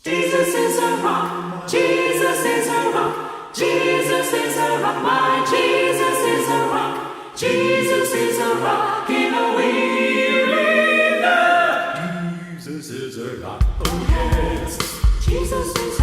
Jesus is a rock. Jesus is a rock. Jesus is a rock. My Jesus is a rock. Jesus is a rock in a weary land. Jesus is a rock. Oh yes. Jesus is